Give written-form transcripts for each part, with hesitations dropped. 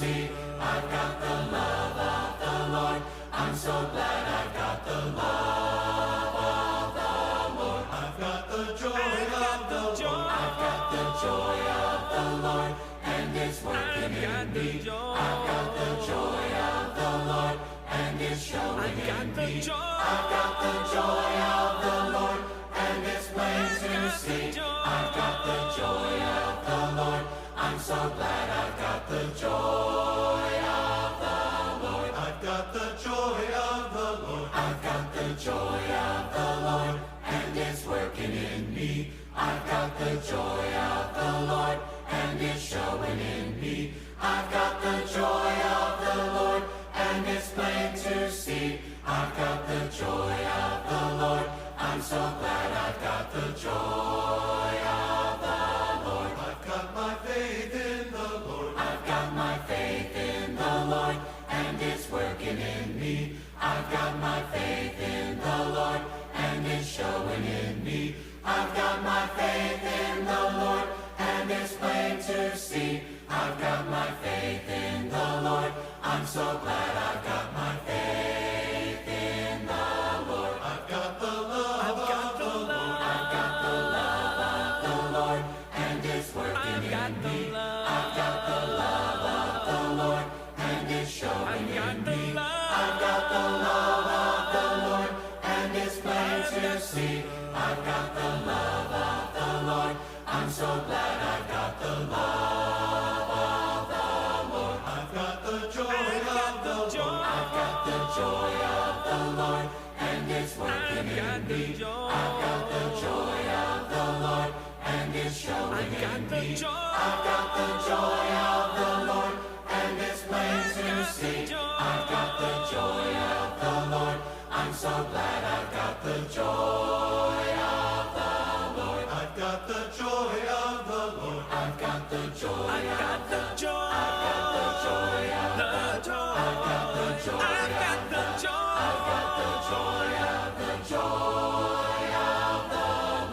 see. I've got the love of the Lord. I'm so glad I've got the love of the Lord. I've got the joy of the Lord. I've got the joy of the Lord, and it's working in me. I've got the joy of the Lord, and it's showing in me. I've got the joy of the Lord, and it's plain to see. I've got the joy of the Lord. I'm so glad I've got the joy of the Lord. I've got the joy of the Lord. I've got the joy of the Lord, and it's working in me. I've got the joy of the Lord, and it's showing in me. I've got the joy of the Lord, and it's plain to see. I've got the joy of the Lord. I'm so glad I've got the joy of the Lord. I've got my faith in the Lord. I've got my faith in the Lord, and it's working in me. I've got my faith in the Lord, and it's showing in me. I've got my faith in the Lord, and it's plain to see. I've got my faith in the Lord. I'm so glad I've got my faith in the Lord. I've got the love of the Lord. I've got the love of the Lord, and it's working in me. I've got the love of the Lord, and it's showing in me. I've got the love of the Lord, and it's plain to see. I've got the love of the Lord. I'm so glad I've got the love of the Lord. I've got the joy of the Lord. I've got the joy of the Lord, and it's working in me. I've got the joy of the Lord, and it's showing in me. I've got the joy of the Lord, and it's plain to see. I've got the joy of the Lord. I'm so glad I've got the joy of the Lord. I've got the joy of the Lord. I've got the joy of the joy. I've got the joy of the joy. I've got the joy of the joy. I've got the joy of the joy of the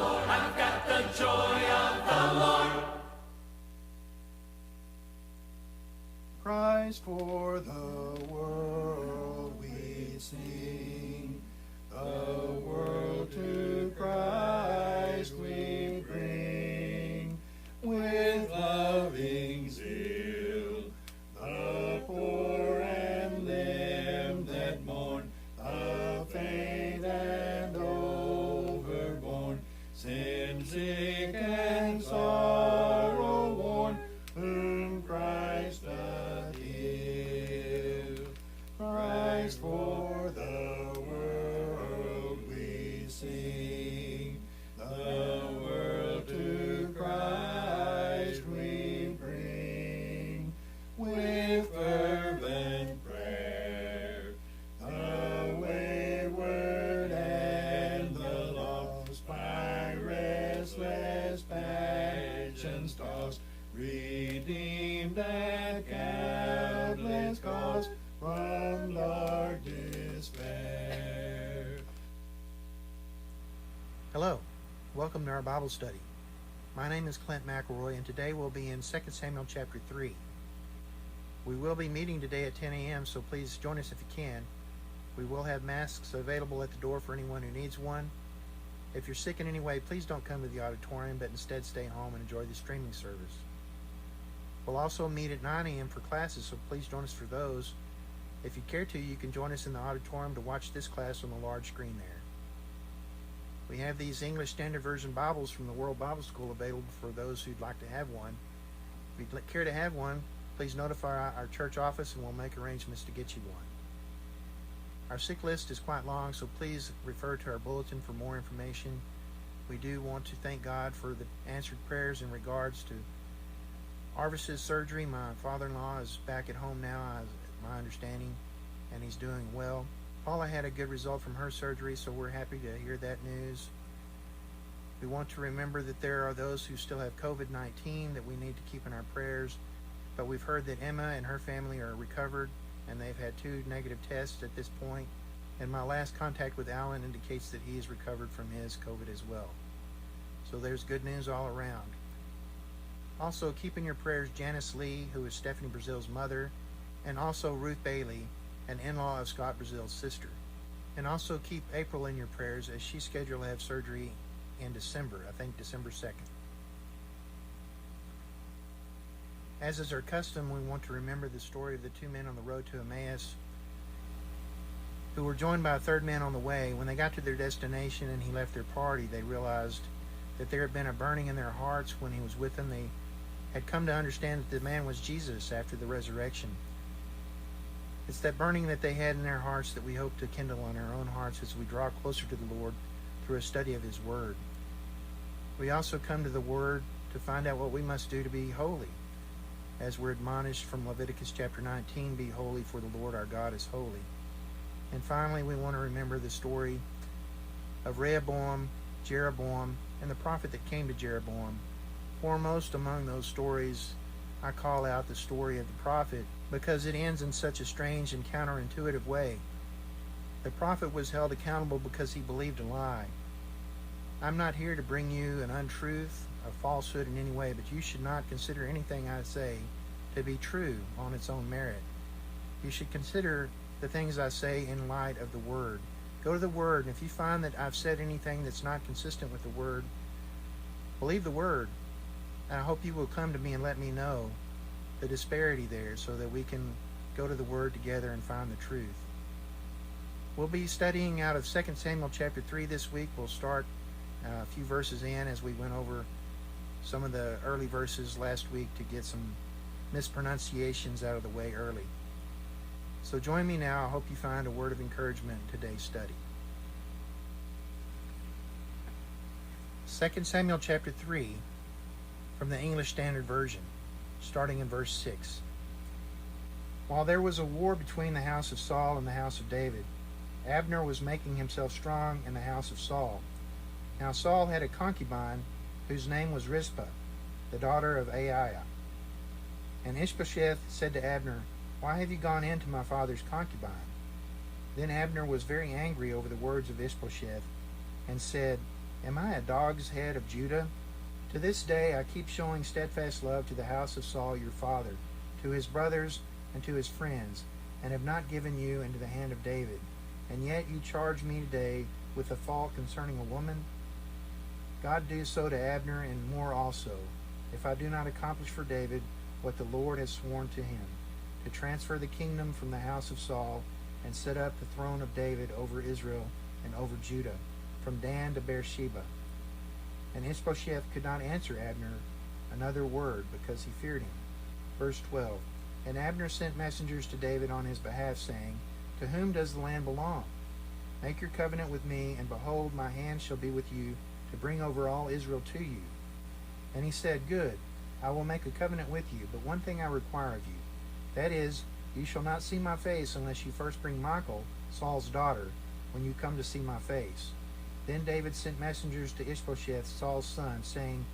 Lord. I've got the joy of the Lord. Christ for the world we sing, the world to Christ we bring, with loving zeal, the poor and them that mourn, the faint and overborne, sin sick and sorrow worn, whom Christ doth give. Christ for the world we sing, the world to Christ we bring, with fervent prayer, the wayward and the lost, by restless passions tossed, redeemed at countless cost from dark despair. Hello, welcome to our Bible study. My name is Clint McElroy, and today we'll be in 2 Samuel chapter 3. We will be meeting today at 10 a.m., so please join us if you can. We will have masks available at the door for anyone who needs one. If you're sick in any way, please don't come to the auditorium, but instead stay home and enjoy the streaming service. We'll also meet at 9 a.m. for classes, so please join us for those. If you care to, you can join us in the auditorium to watch this class on the large screen there. We have these English Standard Version Bibles from the World Bible School available for those who'd like to have one. If you'd care to have one, please notify our church office and we'll make arrangements to get you one. Our sick list is quite long, so please refer to our bulletin for more information. We do want to thank God for the answered prayers in regards to Arvis's surgery. My father-in-law is back at home now, as my understanding, and he's doing well. Paula had a good result from her surgery, so we're happy to hear that news. We want to remember that there are those who still have COVID-19 that we need to keep in our prayers, but we've heard that Emma and her family are recovered, and they've had 2 negative tests at this point, and my last contact with Alan indicates that he is recovered from his COVID as well. So there's good news all around. Also, keep in your prayers Janice Lee, who is Stephanie Brazil's mother, and also Ruth Bailey, an in-law of Scott Brazil's sister. And also keep April in your prayers as she's scheduled to have surgery in December, I think December 2nd. As is our custom, we want to remember the story of the two men on the road to Emmaus who were joined by a third man on the way. When they got to their destination and he left their party, they realized that there had been a burning in their hearts when he was with them. They had come to understand that the man was Jesus after the resurrection. It's that burning that they had in their hearts that we hope to kindle in our own hearts as we draw closer to the Lord through a study of His Word. We also come to the Word to find out what we must do to be holy. As we're admonished from Leviticus chapter 19, be holy for the Lord our God is holy. And finally, we want to remember the story of Rehoboam, Jeroboam, and the prophet that came to Jeroboam. Foremost among those stories, I call out the story of the prophet because it ends in such a strange and counterintuitive way. The prophet was held accountable because he believed a lie. I'm not here to bring you an untruth, a falsehood in any way, but you should not consider anything I say to be true on its own merit. You should consider the things I say in light of the Word. Go to the Word, and if you find that I've said anything that's not consistent with the Word, believe the Word. And I hope you will come to me and let me know the disparity there so that we can go to the Word together and find the truth. We'll be studying out of 2 Samuel chapter 3 this week. We'll start a few verses in as we went over some of the early verses last week to get some mispronunciations out of the way early. So join me now. I hope you find a word of encouragement in today's study. 2 Samuel chapter 3 from the English Standard Version, starting in verse 6. While there was a war between the house of Saul and the house of David, Abner was making himself strong in the house of Saul. Now Saul had a concubine whose name was Rizpah, the daughter of Aiah. And Ishbosheth said to Abner, "Why have you gone in to my father's concubine?" Then Abner was very angry over the words of Ishbosheth, and said, "Am I a dog's head of Judah? To this day I keep showing steadfast love to the house of Saul your father, to his brothers and to his friends, and have not given you into the hand of David. And yet you charge me today with a fault concerning a woman? God do so to Abner and more also, if I do not accomplish for David what the Lord has sworn to him, to transfer the kingdom from the house of Saul and set up the throne of David over Israel and over Judah, from Dan to Beersheba." And Ishbosheth could not answer Abner another word because he feared him. Verse 12. And Abner sent messengers to David on his behalf, saying, "To whom does the land belong? Make your covenant with me, and behold, my hand shall be with you, to bring over all Israel to you." And he said, "Good, I will make a covenant with you, but one thing I require of you, that is, you shall not see my face unless you first bring Michal, Saul's daughter, when you come to see my face." Then David sent messengers to Ishbosheth, Saul's son, saying,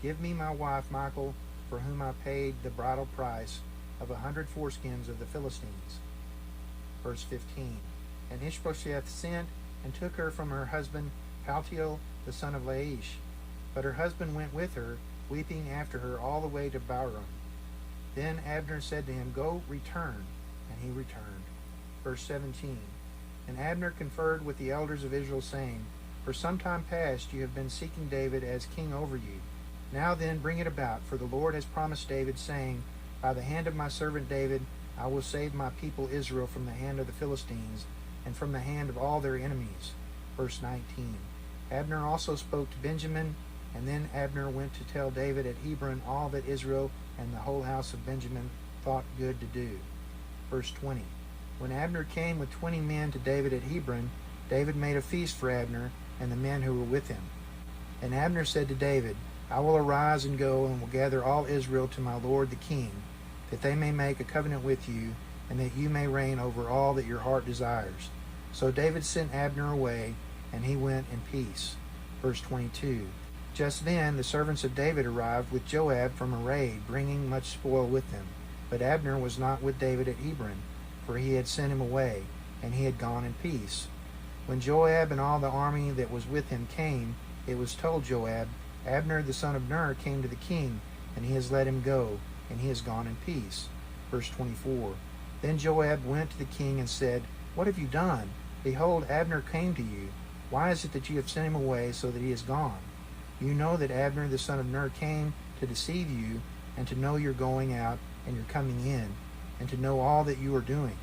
"Give me my wife Michal, for whom I paid the bridal price of 100 foreskins of the Philistines." Verse 15. And Ishbosheth sent and took her from her husband Paltiel, the son of Laish. But her husband went with her, weeping after her all the way to Bahurim. Then Abner said to him, "Go, return." And he returned. Verse 17. And Abner conferred with the elders of Israel, saying, "For some time past you have been seeking David as king over you. Now then bring it about, for the Lord has promised David, saying, By the hand of my servant David I will save my people Israel from the hand of the Philistines, and from the hand of all their enemies." Verse 19. Abner also spoke to Benjamin, and then Abner went to tell David at Hebron all that Israel and the whole house of Benjamin thought good to do. Verse 20. When Abner came with 20 men to David at Hebron, David made a feast for Abner and the men who were with him. And Abner said to David, "I will arise and go and will gather all Israel to my lord the king, that they may make a covenant with you, and that you may reign over all that your heart desires." So David sent Abner away, and he went in peace. Verse 22. Just then the servants of David arrived with Joab from a raid, bringing much spoil with them. But Abner was not with David at Hebron, for he had sent him away, and he had gone in peace. When Joab and all the army that was with him came, it was told Joab, "Abner the son of Ner came to the king, and he has let him go, and he has gone in peace. Verse 24. Then Joab went to the king and said, What have you done? Behold, Abner came to you. Why is it that you have sent him away so that he is gone? You know that Abner the son of Ner came to deceive you, and to know your going out and your coming in, and to know all that you are doing.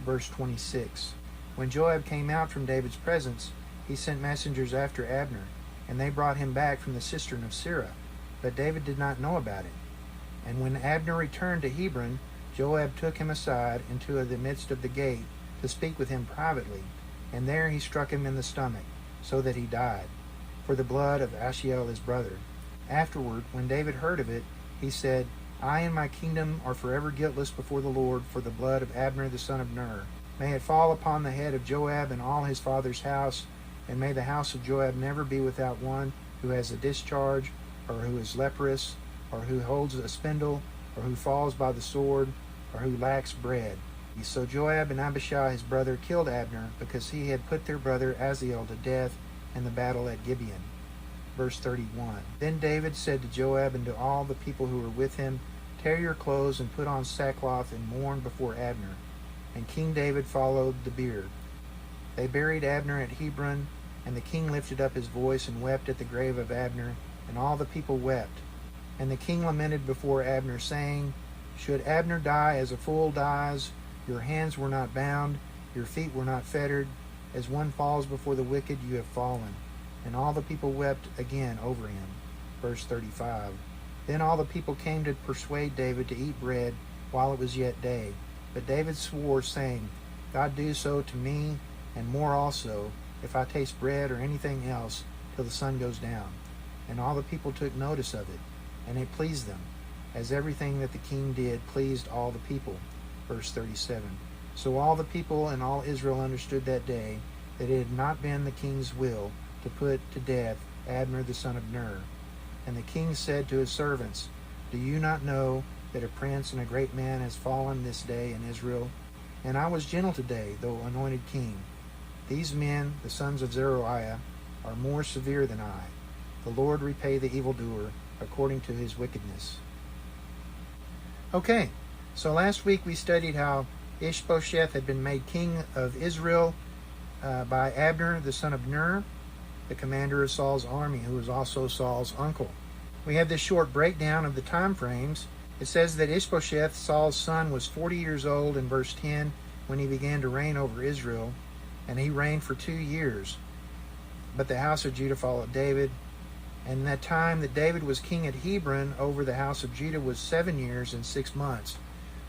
Verse 26. When Joab came out from David's presence, he sent messengers after Abner, and they brought him back from the cistern of Sirah. But David did not know about it. And when Abner returned to Hebron, Joab took him aside into the midst of the gate to speak with him privately, and there he struck him in the stomach, so that he died, for the blood of Ashiel his brother. Afterward, when David heard of it, he said, I and my kingdom are forever guiltless before the Lord for the blood of Abner the son of Ner. May it fall upon the head of Joab and all his father's house, and may the house of Joab never be without one who has a discharge, or who is leprous, or who holds a spindle, or who falls by the sword, or who lacks bread. So Joab and Abishai his brother killed Abner, because he had put their brother Asahel to death in the battle at Gibeon. Verse 31. Then David said to Joab and to all the people who were with him, Tear your clothes and put on sackcloth and mourn before Abner. And King David followed the bier. They buried Abner at Hebron, and the king lifted up his voice and wept at the grave of Abner, and all the people wept. And the king lamented before Abner, saying, Should Abner die as a fool dies? Your hands were not bound, your feet were not fettered. As one falls before the wicked, you have fallen. And all the people wept again over him. Verse 35. Then all the people came to persuade David to eat bread while it was yet day. But David swore, saying, God do so to me, and more also, if I taste bread or anything else, till the sun goes down. And all the people took notice of it, and it pleased them, as everything that the king did pleased all the people. Verse 37. So all the people and all Israel understood that day that it had not been the king's will to put to death Abner the son of Ner. And the king said to his servants, Do you not know that a prince and a great man has fallen this day in Israel? And I was gentle today, though anointed king. These men, the sons of Zeruiah, are more severe than I. The Lord repay the evildoer according to his wickedness. Okay, so last week we studied how Ishbosheth had been made king of Israel by Abner the son of Ner, the commander of Saul's army, who was also Saul's uncle. We have this short breakdown of the time frames. It says that Ishbosheth, Saul's son, was 40 years old in verse 10 when he began to reign over Israel, and he reigned for 2 years. But the house of Judah followed David. And that time that David was king at Hebron over the house of Judah was 7 years and 6 months.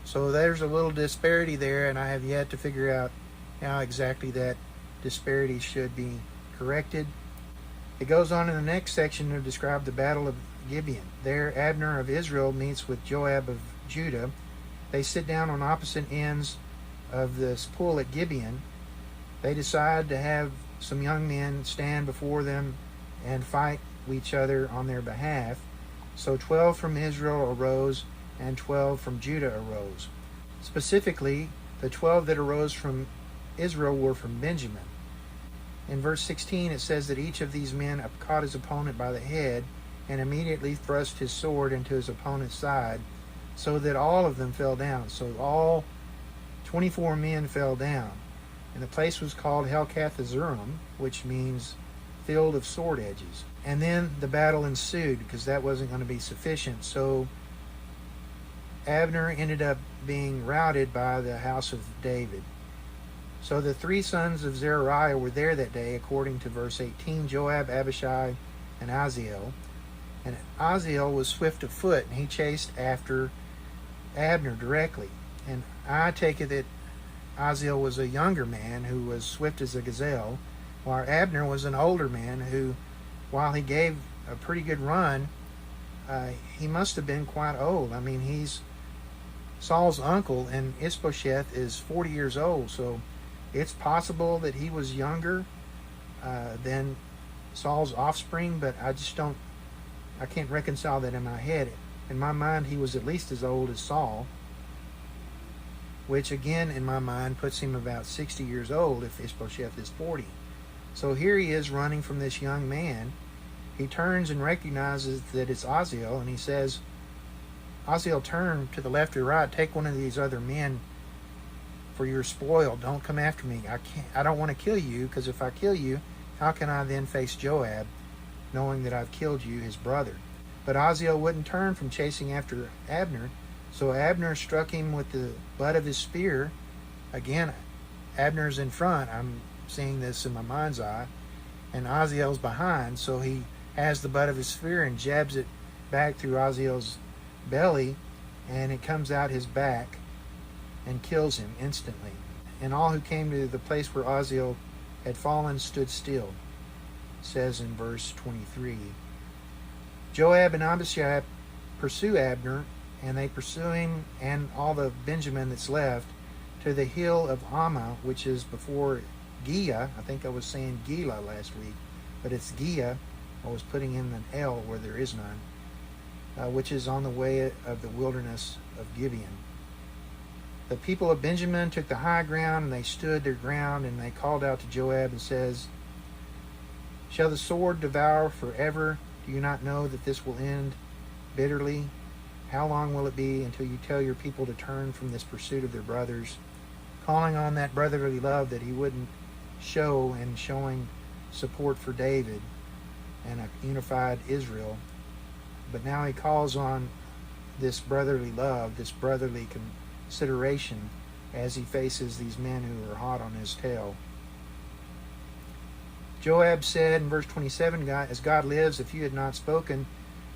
So there's a little disparity there, and I have yet to figure out how exactly that disparity should be corrected. It goes on in the next section to describe the battle of Gibeon. There Abner of Israel meets with Joab of Judah. They sit down on opposite ends of this pool at Gibeon. They decide to have some young men stand before them and fight each other on their behalf. So 12 from Israel arose, and 12 from Judah arose. Specifically, the 12 that arose from Israel were from Benjamin. In verse 16 it says that each of these men caught his opponent by the head and immediately thrust his sword into his opponent's side, so that all of them fell down. So all 24 men fell down. And the place was called Helkath-Azurim, which means field of sword edges. And then the battle ensued, because that wasn't going to be sufficient. So Abner ended up being routed by the house of David. So the 3 sons of Zeruiah were there that day, according to verse 18, Joab, Abishai, and Asahel. And Asahel was swift of foot, and he chased after Abner directly. And I take it that Asahel was a younger man who was swift as a gazelle, while Abner was an older man who, while he gave a pretty good run, he must have been quite old. I mean, he's Saul's uncle, and Ishbosheth is 40 years old, so it's possible that he was younger than Saul's offspring, but I can't reconcile that in my head. In my mind, he was at least as old as Saul, which again, in my mind, puts him about 60 years old if Ishbosheth is 40. So here he is running from this young man. he turns and recognizes that it's Aziel, and he says, Aziel, turn to the left or right, take one of these other men for your spoil. Don't come after me. I don't want to kill you, because if I kill you, how can I then face Joab, knowing that I've killed you, his brother? But Aziel wouldn't turn from chasing after Abner, so Abner struck him with the butt of his spear. Again, Abner's in front. I'm seeing this in my mind's eye. And Aziel's behind, so he has the butt of his spear and jabs it back through Aziel's belly, and it comes out his back and kills him instantly. And all who came to the place where Aziel had fallen stood still. It says in verse 23. Joab and Abishai pursue Abner, and they pursue him and all the Benjamin that's left to the hill of Ammah, which is before Giah. I think I was saying Gila last week, but it's Giah. I was putting in an L where there is none, which is on the way of the wilderness of Gibeon. The people of Benjamin took the high ground, and they stood their ground, and they called out to Joab and says, Shall the sword devour forever? Do you not know that this will end bitterly? How long will it be until you tell your people to turn from this pursuit of their brothers, calling on that brotherly love that he wouldn't show in showing support for David and a unified Israel? But now he calls on this brotherly love, this brotherly consideration, as he faces these men who are hot on his tail. Joab said in verse 27, As God lives, if you had not spoken,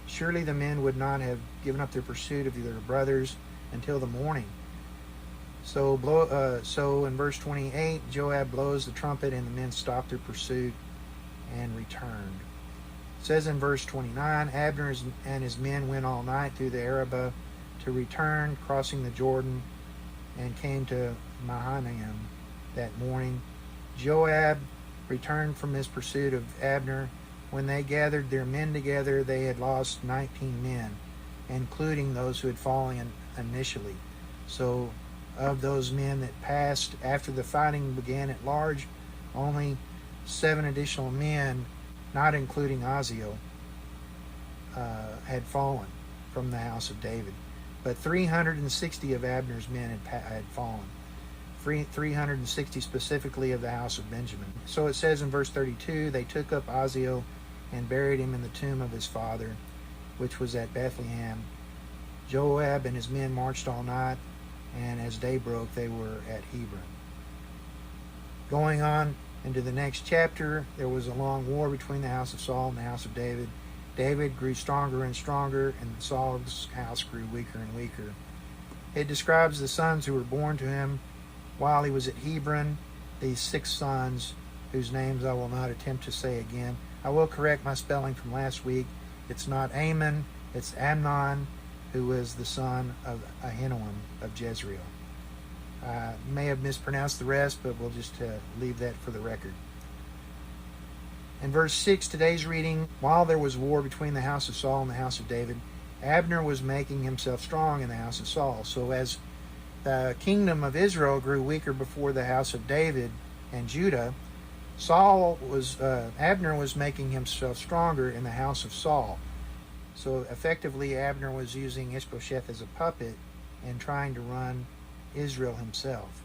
surely the men would not have given up their pursuit of their brothers until the morning. So in verse 28, Joab blows the trumpet, and the men stopped their pursuit and returned. It says in verse 29, Abner and his men went all night through the Arabah to return, crossing the Jordan, and came to Mahanaim that morning. Joab returned from his pursuit of Abner. When they gathered their men together, they had lost 19 men, including those who had fallen initially. So of those men that passed after the fighting began at large, only 7 additional men, not including Aziel, had fallen from the house of David. But 360 of Abner's men had fallen. 360 specifically of the house of Benjamin. So it says in verse 32, they took up Aziel and buried him in the tomb of his father, which was at Bethlehem. Joab and his men marched all night, and as day broke, they were at Hebron. Going on into the next chapter, there was a long war between the house of Saul and the house of David. David grew stronger and stronger, and Saul's house grew weaker and weaker. It describes the sons who were born to him while he was at Hebron, these 6 sons, whose names I will not attempt to say again. I will correct my spelling from last week. It's not Amon, it's Amnon, who was the son of Ahinoam of Jezreel. I may have mispronounced the rest, but we'll just leave that for the record. In verse 6, today's reading, while there was war between the house of Saul and the house of David, Abner was making himself strong in the house of Saul. So as the kingdom of Israel grew weaker before the house of David and Judah, Abner was making himself stronger in the house of Saul. So effectively, Abner was using Ishbosheth as a puppet and trying to run Israel himself.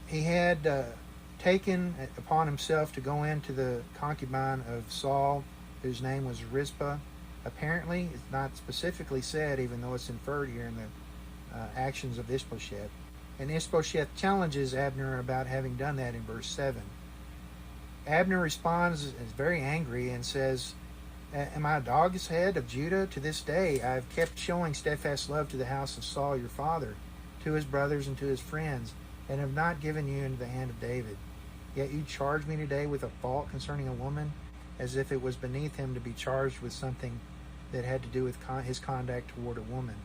He had taken upon himself to go into the concubine of Saul, whose name was Rizpah. Apparently, it's not specifically said, even though it's inferred here in the actions of Ishbosheth. And Ishbosheth challenges Abner about having done that in verse 7. Abner responds, is very angry, and says, Am I a dog's head of Judah? To this day I have kept showing steadfast love to the house of Saul your father, to his brothers and to his friends, and have not given you into the hand of David. Yet you charge me today with a fault concerning a woman, as if it was beneath him to be charged with something that had to do with his conduct toward a woman.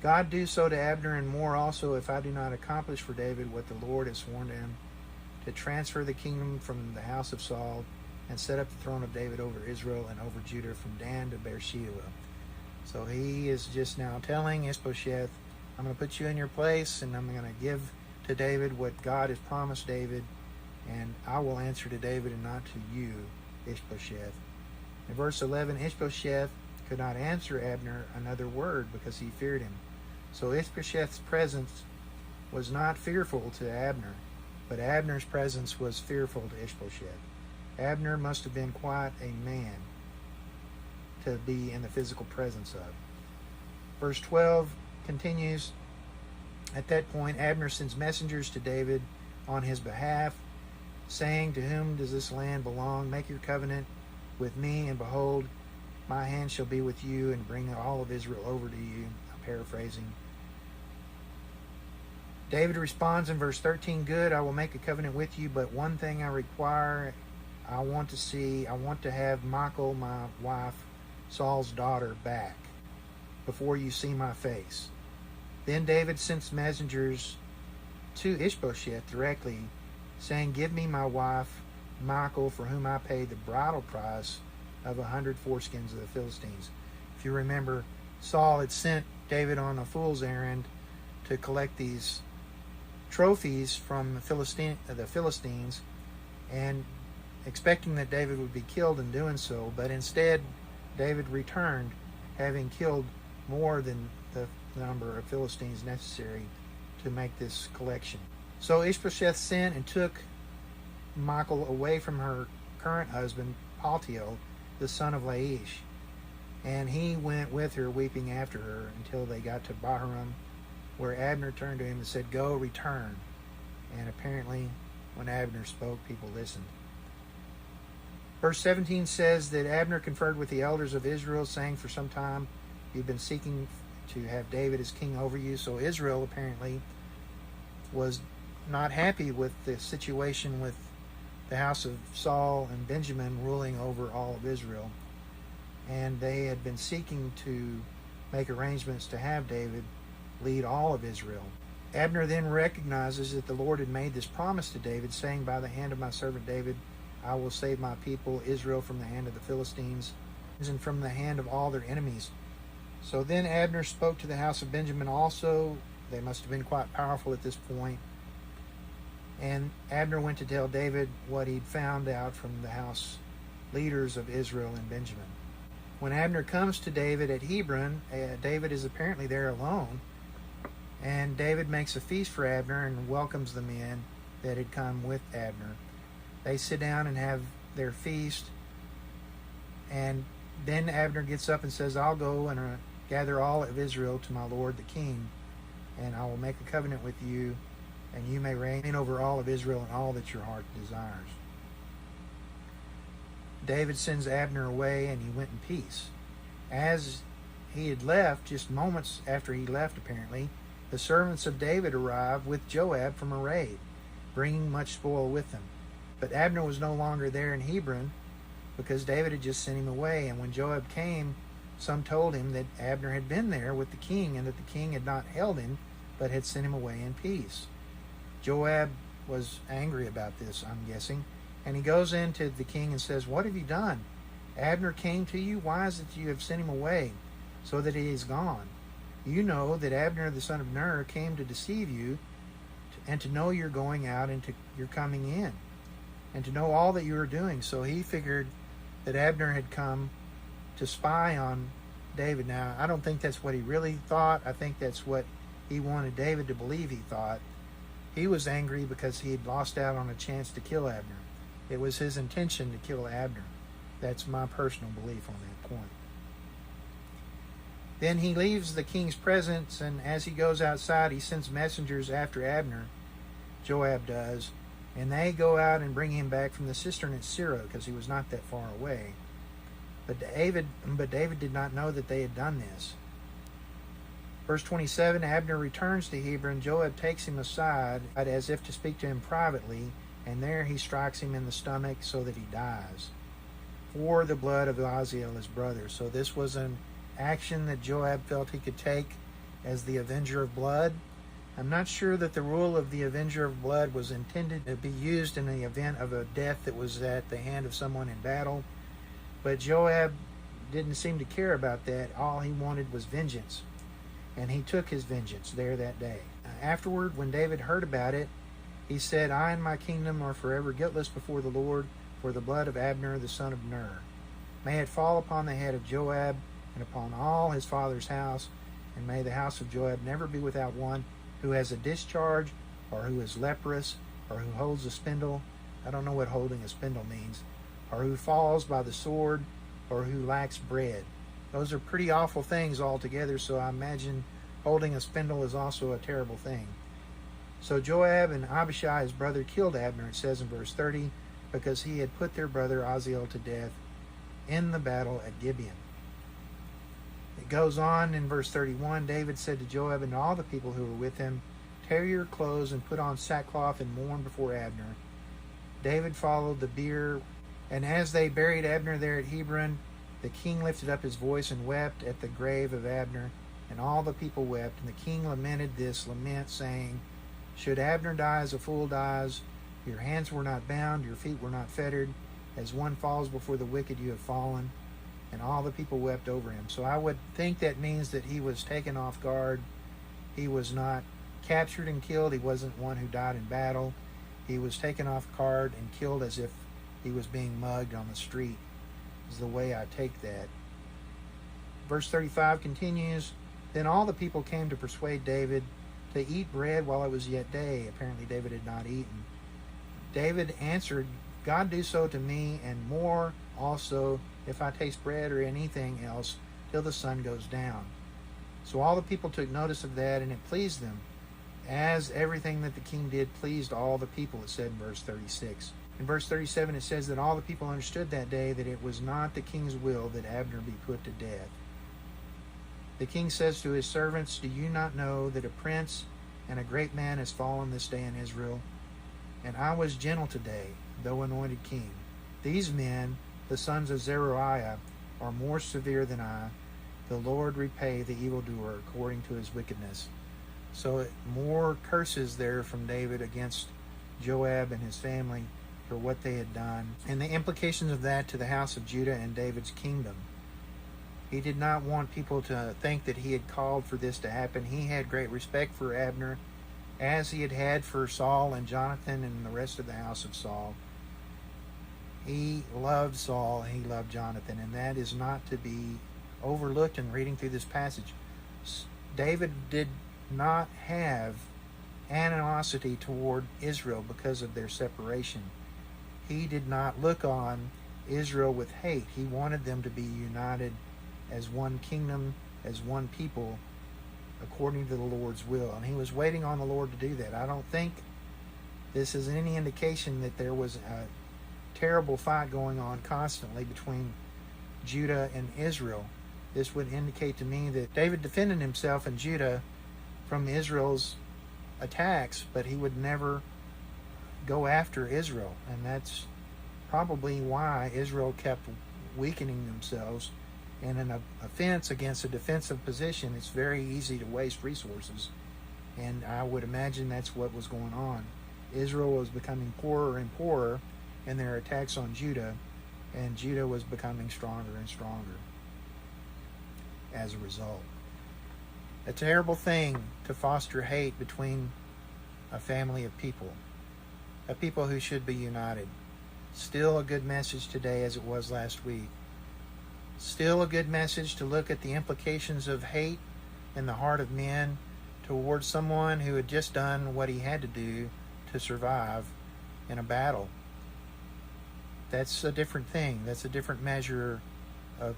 God do so to Abner and more also, if I do not accomplish for David what the Lord has sworn to him, to transfer the kingdom from the house of Saul and set up the throne of David over Israel and over Judah from Dan to Beersheba. So he is just now telling Ishbosheth, I'm going to put you in your place, and I'm going to give to David what God has promised David, and I will answer to David and not to you. Ishbosheth. In verse 11, Ishbosheth could not answer Abner another word because he feared him. So Ishbosheth's presence was not fearful to Abner, but Abner's presence was fearful to Ishbosheth. Abner must have been quite a man to be in the physical presence of. Verse 12 continues, at that point Abner sends messengers to David on his behalf, saying, to whom does this land belong? Make your covenant with me, and behold, my hand shall be with you, and bring all of Israel over to you. I'm paraphrasing. David responds in verse 13, good, I will make a covenant with you, but one thing I require, I want to have Michal, my wife, Saul's daughter, back before you see my face. Then David sends messengers to Ishbosheth directly, saying, give me my wife, Michal, for whom I paid the bridal price of 100 foreskins of the Philistines. If you remember, Saul had sent David on a fool's errand to collect these trophies from the Philistines, and expecting that David would be killed in doing so, but instead David returned, having killed more than the number of Philistines necessary to make this collection. So Ishbosheth sent and took Michal away from her current husband, Paltiel, the son of Laish, and he went with her, weeping after her, until they got to Bahurim, where Abner turned to him and said, go, return. And apparently, when Abner spoke, people listened. Verse 17 says that Abner conferred with the elders of Israel, saying, for some time you've been seeking to have David as king over you. So Israel apparently was not happy with the situation with the house of Saul and Benjamin ruling over all of Israel. And they had been seeking to make arrangements to have David lead all of Israel. Abner then recognizes that the Lord had made this promise to David, saying, by the hand of my servant David, I will save my people Israel from the hand of the Philistines and from the hand of all their enemies. So then Abner spoke to the house of Benjamin also. They must have been quite powerful at this point. And Abner went to tell David what he'd found out from the house leaders of Israel and Benjamin. When Abner comes to David at Hebron, David is apparently there alone. And David makes a feast for Abner and welcomes the men that had come with Abner. They sit down and have their feast. And then Abner gets up and says, I'll go and gather all of Israel to my lord the king, and I will make a covenant with you, and you may reign over all of Israel and all that your heart desires. David sends Abner away, and he went in peace. As he had left, just moments after he left apparently, the servants of David arrived with Joab from a raid, bringing much spoil with them. But Abner was no longer there in Hebron, because David had just sent him away. And when Joab came, some told him that Abner had been there with the king, and that the king had not held him, but had sent him away in peace. Joab was angry about this, I'm guessing, and he goes into the king and says, what have you done? Abner came to you? Why is it you have sent him away, so that he is gone? You know that Abner the son of Ner came to deceive you, and to know you're going out and you're coming in, and to know all that you are doing. So he figured that Abner had come to spy on David. Now, I don't think that's what he really thought. I think that's what he wanted David to believe he thought. He was angry because he had lost out on a chance to kill Abner. It was his intention to kill Abner. That's my personal belief on that point. Then he leaves the king's presence, and as he goes outside, he sends messengers after Abner. Joab does. And they go out and bring him back from the cistern at Sirah, because he was not that far away. But David did not know that they had done this. Verse 27, Abner returns to Hebron. Joab takes him aside as if to speak to him privately, and there he strikes him in the stomach so that he dies, for the blood of Azazel his brother. So this was an action that Joab felt he could take as the avenger of blood. I'm not sure that the rule of the avenger of blood was intended to be used in the event of a death that was at the hand of someone in battle, but Joab didn't seem to care about that. All he wanted was vengeance, and he took his vengeance there that day. Afterward, when David heard about it, he said, I and my kingdom are forever guiltless before the Lord, for the blood of Abner the son of Ner. May it fall upon the head of Joab and upon all his father's house, and may the house of Joab never be without one who has a discharge, or who is leprous, or who holds a spindle. I don't know what holding a spindle means. Or who falls by the sword, or who lacks bread. Those are pretty awful things altogether, so I imagine holding a spindle is also a terrible thing. So Joab and Abishai, his brother, killed Abner, it says in verse 30, because he had put their brother Azael to death in the battle at Gibeon. It goes on in verse 31, David said to Joab and all the people who were with him, tear your clothes and put on sackcloth and mourn before Abner. David followed the bier, and as they buried Abner there at Hebron, the king lifted up his voice and wept at the grave of Abner, and all the people wept. And the king lamented this lament, saying, should Abner die as a fool dies, your hands were not bound, your feet were not fettered, as one falls before the wicked you have fallen. And all the people wept over him. So I would think that means that he was taken off guard. He was not captured and killed. He wasn't one who died in battle. He was taken off guard and killed as if he was being mugged on the street, is the way I take that. Verse 35 continues, then all the people came to persuade David to eat bread while it was yet day. Apparently David had not eaten. David answered, God do so to me, and more also, if I taste bread or anything else, till the sun goes down. So all the people took notice of that, and it pleased them, as everything that the king did pleased all the people, it said in verse 36. In verse 37 it says that all the people understood that day that it was not the king's will that Abner be put to death. The king says to his servants, do you not know that a prince and a great man has fallen this day in Israel? And I was gentle today, though anointed king. These men, the sons of Zeruiah, are more severe than I. The Lord repay the evildoer according to his wickedness. So more curses there from David against Joab and his family for what they had done, and the implications of that to the house of Judah and David's kingdom. He did not want people to think that he had called for this to happen. He had great respect for Abner, as he had had for Saul and Jonathan and the rest of the house of Saul. He loved Saul, he loved Jonathan, and that is not to be overlooked in reading through this passage. David did not have animosity toward Israel because of their separation. He did not look on Israel with hate. He wanted them to be united as one kingdom, as one people, according to the Lord's will. And he was waiting on the Lord to do that. I don't think this is any indication that there was a terrible fight going on constantly between Judah and Israel. This would indicate to me that David defended himself and Judah from Israel's attacks, but he would never go after Israel. And that's probably why Israel kept weakening themselves. In an offense against a defensive position, it's very easy to waste resources. And I would imagine that's what was going on. Israel was becoming poorer and poorer in their attacks on Judah, and Judah was becoming stronger and stronger as a result. A terrible thing to foster hate between a family of people, a people who should be united. Still a good message today as it was last week. Still a good message to look at the implications of hate in the heart of men towards someone who had just done what he had to do to survive in a battle. That's a different thing. That's a different measure of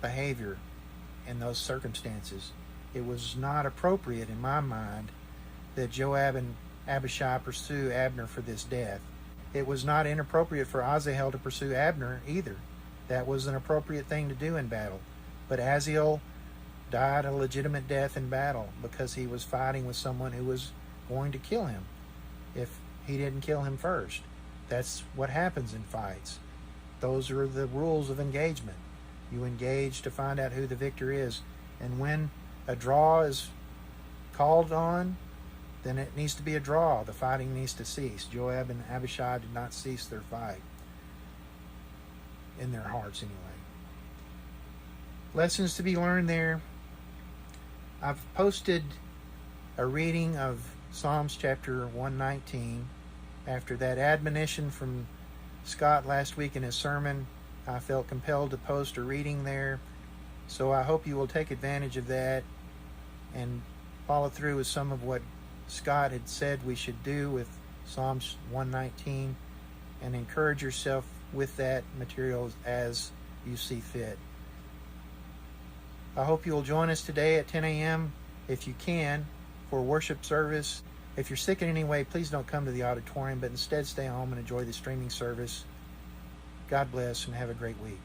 behavior in those circumstances. It was not appropriate in my mind that Joab and Abishai pursue Abner for this death. It was not inappropriate for Azael to pursue Abner either. That was an appropriate thing to do in battle. But Azael died a legitimate death in battle because he was fighting with someone who was going to kill him if he didn't kill him first. That's what happens in fights. Those are the rules of engagement. You engage to find out who the victor is. And when a draw is called on, then it needs to be a draw. The fighting needs to cease. Joab and Abishai did not cease their fight. In their hearts anyway. Lessons to be learned there. I've posted a reading of Psalms chapter 119 after that admonition from Scott last week in his sermon, I felt compelled to post a reading there. So I hope you will take advantage of that and follow through with some of what Scott had said we should do with Psalms 119 and encourage yourself with that material as you see fit. I hope you will join us today at 10 a.m. if you can for worship service. If you're sick in any way, please don't come to the auditorium, but instead stay home and enjoy the streaming service. God bless and have a great week.